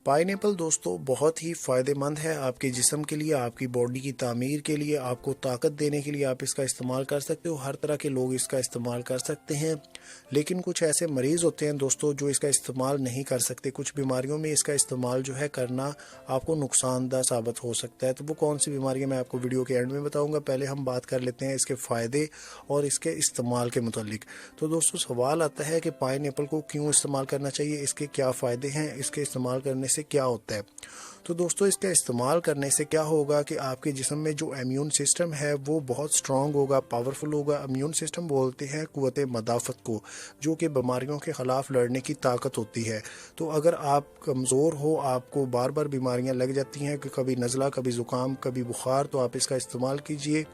Pineapple दोस्तों बहुत ही फ़ायदे मंद है आपके जिस्म के लिए, आपकी बॉडी की तामीर के लिए, आपको ताकत देने के लिए आप इसका इस्तेमाल कर सकते हो। हर तरह के लोग इसका इस्तेमाल कर सकते हैं, लेकिन कुछ ऐसे मरीज़ होते हैं दोस्तों जो इसका इस्तेमाल नहीं कर सकते। कुछ बीमारियों में इसका इस्तेमाल जो है करना आपको नुकसानदा साबित हो सकता है। तो वो कौन सी बीमारियाँ मैं आपको वीडियो के एंड में बताऊँगा। पहले हम बात कर लेते हैं इसके फ़ायदे और इसके इस्तेमाल के मुतालिक। तो दोस्तों सवाल आता है कि पाइनएप्पल को क्यों इस्तेमाल करना चाहिए, इसके क्या फ़ायदे हैं, इसके इस्तेमाल करने से क्या होता है। तो दोस्तों इसका इस्तेमाल करने से क्या होगा कि आपके जिस्म में जो इम्यून सिस्टम है वो बहुत स्ट्रॉन्ग होगा, पावरफुल होगा। इम्यून सिस्टम बोलते हैं क़ुव्वत मदाफ़त को, जो कि बीमारियों के ख़िलाफ़ लड़ने की ताकत होती है। तो अगर आप कमज़ोर हो, आपको बार बार बीमारियां लग जाती हैं कि कभी नज़ला, कभी ज़ुकाम, कभी बुखार, तो आप इसका इस्तेमाल कीजिए।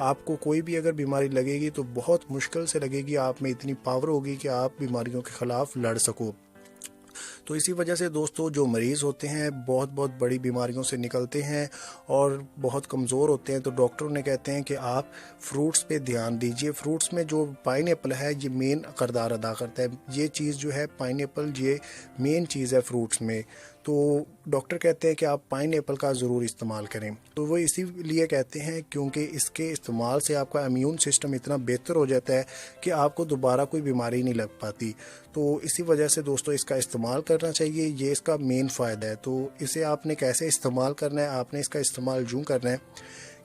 आपको कोई भी अगर बीमारी लगेगी तो बहुत मुश्किल से लगेगी, आप में इतनी पावर होगी कि आप बीमारियों के ख़िलाफ़ लड़ सको। तो इसी वजह से दोस्तों जो मरीज़ होते हैं बहुत बड़ी बीमारियों से निकलते हैं और बहुत कमज़ोर होते हैं, तो डॉक्टरों ने कहते हैं कि आप फ्रूट्स पे ध्यान दीजिए। फ्रूट्स में जो पाइनएप्पल है ये मेन किरदार अदा करता है। ये चीज़ जो है पाइनएप्पल, ये मेन चीज़ है फ्रूट्स में। तो डॉक्टर कहते हैं कि आप पाइनएप्पल का ज़रूर इस्तेमाल करें। तो वो इसीलिए कहते हैं क्योंकि इसके इस्तेमाल से आपका इम्यून सिस्टम इतना बेहतर हो जाता है कि आपको दोबारा कोई बीमारी नहीं लग पाती। तो इसी वजह से दोस्तों इसका इस्तेमाल करना चाहिए, ये इसका मेन फ़ायदा है। तो इसे आपने कैसे इस्तेमाल करना है, आपने इसका इस्तेमाल यूँ करना है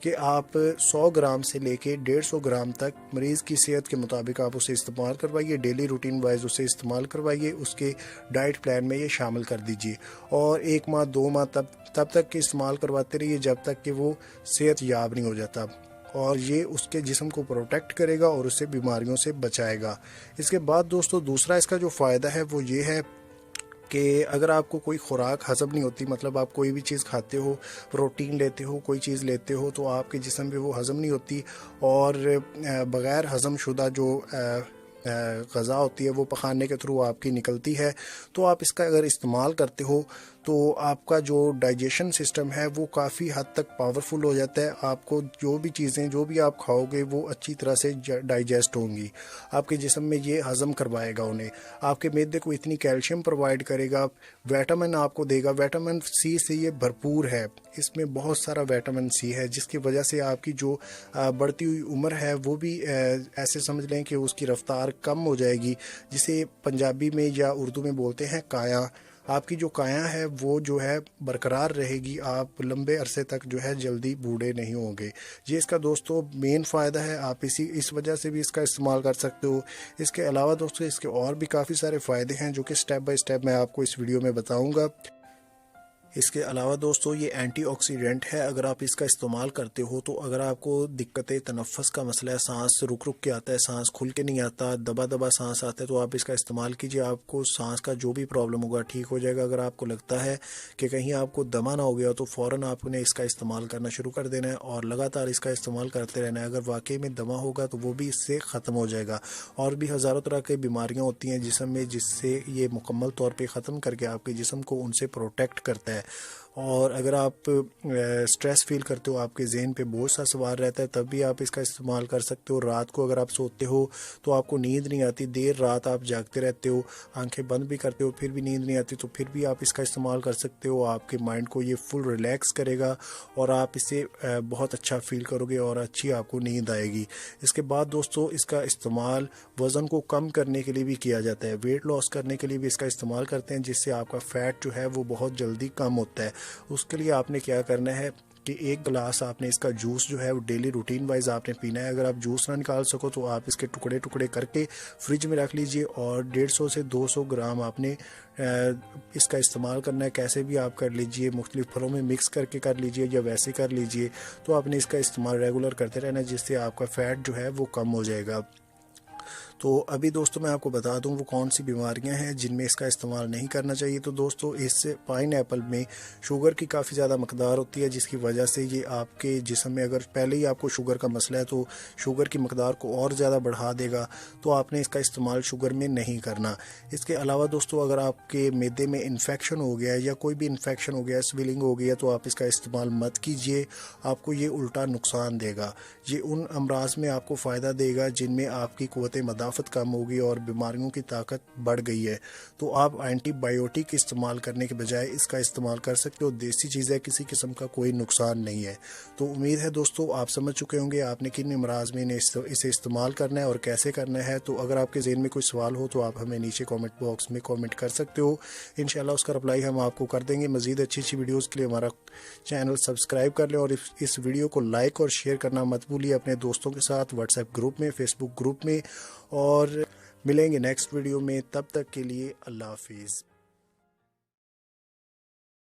कि आप 100 ग्राम से लेके 150 ग्राम तक मरीज़ की सेहत के मुताबिक आप उसे इस्तेमाल करवाइए। डेली रूटीन वाइज उसे इस्तेमाल करवाइए, उसके डाइट प्लान में ये शामिल कर दीजिए और 1 माह 2 माह तब तक के इस्तेमाल करवाते रहिए जब तक कि वो सेहत याब नहीं हो जाता। और ये उसके जिस्म को प्रोटेक्ट करेगा और उससे बीमारियों से बचाएगा। इसके बाद दोस्तों दूसरा इसका जो फ़ायदा है वो ये है कि अगर आपको कोई खुराक हज़म नहीं होती, मतलब आप कोई भी चीज़ खाते हो, प्रोटीन लेते हो, कोई चीज़ लेते हो, तो आपके जिस्म में वो हज़म नहीं होती और बग़ैर हज़म शुदा जो ग़ज़ा होती है वो पखाने के थ्रू आपकी निकलती है। तो आप इसका अगर इस्तेमाल करते हो तो आपका जो डाइजेशन सिस्टम है वो काफ़ी हद तक पावरफुल हो जाता है। आपको जो भी चीज़ें, जो भी आप खाओगे वो अच्छी तरह से डाइजेस्ट होंगी, आपके जिस्म में ये हज़म करवाएगा उन्हें। आपके मैदे को इतनी कैल्शियम प्रोवाइड करेगा, विटामिन आपको देगा। विटामिन सी से ये भरपूर है, इसमें बहुत सारा विटामिन सी है, जिसकी वजह से आपकी जो बढ़ती हुई उम्र है वो भी ऐसे समझ लें कि उसकी रफ्तार कम हो जाएगी, जिसे पंजाबी में या उर्दू में बोलते हैं काया। आपकी जो काया है वो जो है बरकरार रहेगी, आप लंबे अरसे तक जो है जल्दी बूढ़े नहीं होंगे। ये इसका दोस्तों मेन फ़ायदा है, आप इस वजह से भी इसका इस्तेमाल कर सकते हो। इसके अलावा दोस्तों इसके और भी काफ़ी सारे फ़ायदे हैं जो कि स्टेप बाय स्टेप मैं आपको इस वीडियो में बताऊँगा। इसके अलावा दोस्तों ये एंटीऑक्सीडेंट है। अगर आप इसका इस्तेमाल करते हो तो अगर आपको दिक्कत तनफ़्फ़ुस का मसला है, सांस रुक के आता है, सांस खुल के नहीं आता, दबा सांस आता है, तो आप इसका इस्तेमाल कीजिए। आपको सांस का जो भी प्रॉब्लम होगा ठीक हो जाएगा। अगर आपको लगता है कि कहीं आपको दमा ना हो गया तो फ़ौरन आपने इसका इस्तेमाल करना शुरू कर देना है और लगातार इसका इस्तेमाल करते रहना है। अगर वाकई में दमा होगा तो वो भी इससे ख़त्म हो जाएगा। और भी हज़ारों तरह की बीमारियाँ होती हैं जिस्म में, जिससे ये मुकम्मल तौर पर ख़त्म करके आपके जिस्म को उनसे प्रोटेक्ट करता है। और अगर आप स्ट्रेस फील करते हो, आपके जहन पे बोझ सा सवार रहता है, तब भी आप इसका इस्तेमाल कर सकते हो। रात को अगर आप सोते हो तो आपको नींद नहीं आती, देर रात आप जागते रहते हो, आंखें बंद भी करते हो फिर भी नींद नहीं आती, तो फिर भी आप इसका इस्तेमाल कर सकते हो। आपके माइंड को ये फुल रिलैक्स करेगा और आप इसे बहुत अच्छा फील करोगे और अच्छी आपको नींद आएगी। इसके बाद दोस्तों इसका इस्तेमाल वज़न को कम करने के लिए भी किया जाता है, वेट लॉस करने के लिए भी इसका इस्तेमाल करते हैं, जिससे आपका फ़ैट जो है वो बहुत जल्दी कम होता है। उसके लिए आपने क्या करना है कि 1 गिलास आपने इसका जूस जो है वो डेली रूटीन वाइज आपने पीना है। अगर आप जूस ना निकाल सको तो आप इसके टुकड़े टुकड़े करके फ्रिज में रख लीजिए और 150 से 200 ग्राम आपने इसका इस्तेमाल करना है। कैसे भी आप कर लीजिए, मुख्तलिफ फलों में मिक्स करके कर लीजिए या वैसे कर लीजिए। तो आपने इसका इस्तेमाल रेगुलर करते रहना है, जिससे आपका फ़ैट जो है वो कम हो जाएगा। तो अभी दोस्तों मैं आपको बता दूं वो कौन सी बीमारियां हैं जिनमें इसका इस्तेमाल नहीं करना चाहिए। तो दोस्तों इस पाइनएप्पल में शुगर की काफ़ी ज़्यादा मकदार होती है, जिसकी वजह से ये आपके जिस्म में, अगर पहले ही आपको शुगर का मसला है तो शुगर की मकदार को और ज़्यादा बढ़ा देगा। तो आपने इसका इस्तेमाल शुगर में नहीं करना। इसके अलावा दोस्तों अगर आपके मैदे में इन्फेक्शन हो गया है या कोई भी इन्फेक्शन हो गया है, स्वेलिंग हो गई है, तो आप इसका इस्तेमाल मत कीजिए, आपको ये उल्टा नुकसान देगा। ये उन अमराज में आपको फ़ायदा देगा जिनमें आपकी क़ुव्वत मदाफ़त شرافت کم ہوگی اور بیماریوں کی طاقت بڑھ گئی ہے، تو آپ اینٹی بائیوٹک استعمال کرنے کے بجائے اس کا استعمال کر سکتے ہو۔ دیسی چیز ہے، کسی قسم کا کوئی نقصان نہیں ہے۔ تو امید ہے دوستو آپ سمجھ چکے ہوں گے آپ نے کن امراض میں اسے استعمال کرنا ہے اور کیسے کرنا ہے۔ تو اگر آپ کے ذہن میں کوئی سوال ہو تو آپ ہمیں نیچے کامنٹ باکس میں کامنٹ کر سکتے ہو، انشاءاللہ اس کا رپلائی ہم آپ کو کر دیں گے۔ مزید اچھی ویڈیوز کے لیے ہمارا چینل سبسکرائب کر لیں اور اس ویڈیو کو لائک اور شیئر کرنا مت بھولیے اپنے دوستوں کے ساتھ، واٹس ایپ گروپ میں، فیس بک گروپ میں، اور ملیں گے نیکسٹ ویڈیو میں۔ تب تک کے لیے اللہ حافظ۔